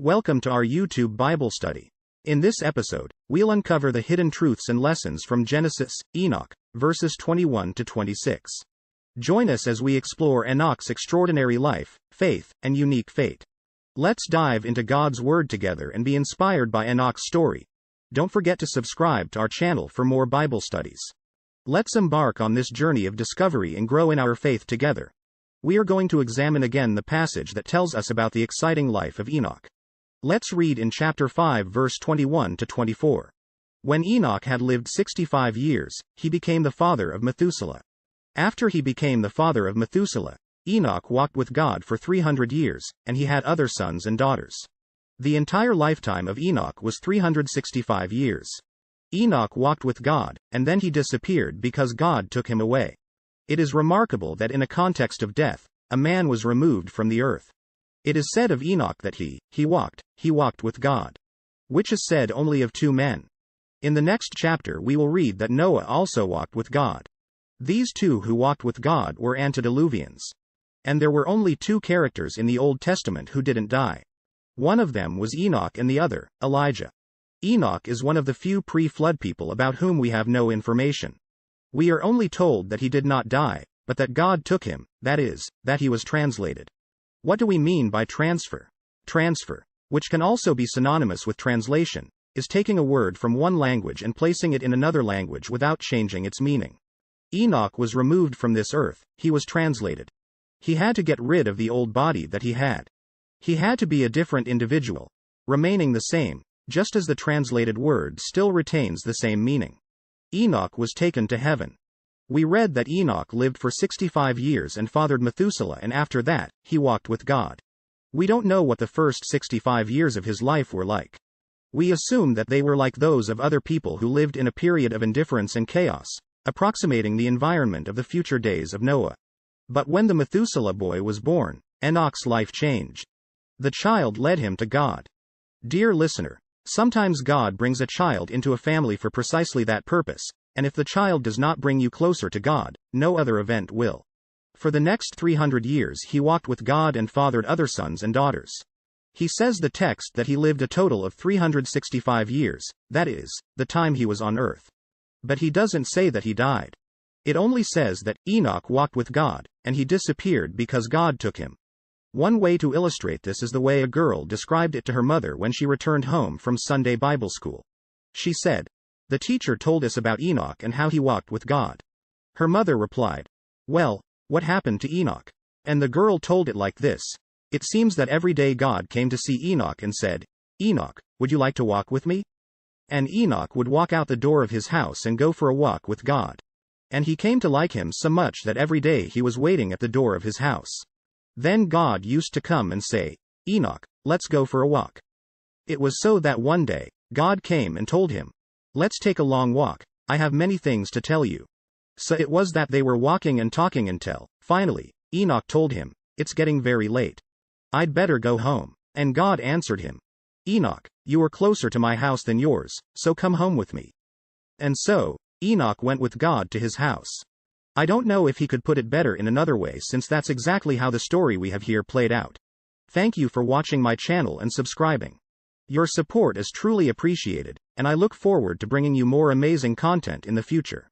Welcome to our YouTube Bible study. In this episode, we'll uncover the hidden truths and lessons from Genesis, Enoch, verses 21 to 26. Join us as we explore Enoch's extraordinary life, faith, and unique fate. Let's dive into God's Word together and be inspired by Enoch's story. Don't forget to subscribe to our channel for more Bible studies. Let's embark on this journey of discovery and grow in our faith together. We are going to examine again the passage that tells us about the exciting life of Enoch. Let's read in chapter 5 verse 21 to 24. When Enoch had lived 65 years, he became the father of Methuselah. After he became the father of Methuselah, Enoch walked with God for 300 years, and he had other sons and daughters. The entire lifetime of Enoch was 365 years. Enoch walked with God, and then he disappeared because God took him away. It is remarkable that in a context of death, a man was removed from the earth. It is said of Enoch that he walked with God. Which is said only of two men. In the next chapter we will read that Noah also walked with God. These two who walked with God were antediluvians. And there were only two characters in the Old Testament who didn't die. One of them was Enoch and the other, Elijah. Enoch is one of the few pre-flood people about whom we have no information. We are only told that he did not die, but that God took him, that is, that he was translated. What do we mean by transfer? Transfer, which can also be synonymous with translation, is taking a word from one language and placing it in another language without changing its meaning. Enoch was removed from this earth, he was translated. He had to get rid of the old body that he had. He had to be a different individual, remaining the same, just as the translated word still retains the same meaning. Enoch was taken to heaven. We read that Enoch lived for 65 years and fathered Methuselah, and after that, he walked with God. We don't know what the first 65 years of his life were like. We assume that they were like those of other people who lived in a period of indifference and chaos, approximating the environment of the future days of Noah. But when the Methuselah boy was born, Enoch's life changed. The child led him to God. Dear listener, sometimes God brings a child into a family for precisely that purpose, and if the child does not bring you closer to God, no other event will. For the next 300 years he walked with God and fathered other sons and daughters. He says the text that he lived a total of 365 years, that is, the time he was on earth. But he doesn't say that he died. It only says that Enoch walked with God, and he disappeared because God took him. One way to illustrate this is the way a girl described it to her mother when she returned home from Sunday Bible school. She said, "The teacher told us about Enoch and how he walked with God." Her mother replied, "Well, what happened to Enoch?" And the girl told it like this: "It seems that every day God came to see Enoch and said, 'Enoch, would you like to walk with me?' And Enoch would walk out the door of his house and go for a walk with God. And he came to like him so much that every day he was waiting at the door of his house. Then God used to come and say, 'Enoch, let's go for a walk.' It was so that one day, God came and told him, 'Let's take a long walk, I have many things to tell you.' So it was that they were walking and talking until, finally, Enoch told him, 'It's getting very late. I'd better go home.' And God answered him, 'Enoch, you are closer to my house than yours, so come home with me.' And so, Enoch went with God to his house. I don't know if he could put it better in another way, since that's exactly how the story we have here played out. Thank you for watching my channel and subscribing. Your support is truly appreciated, and I look forward to bringing you more amazing content in the future.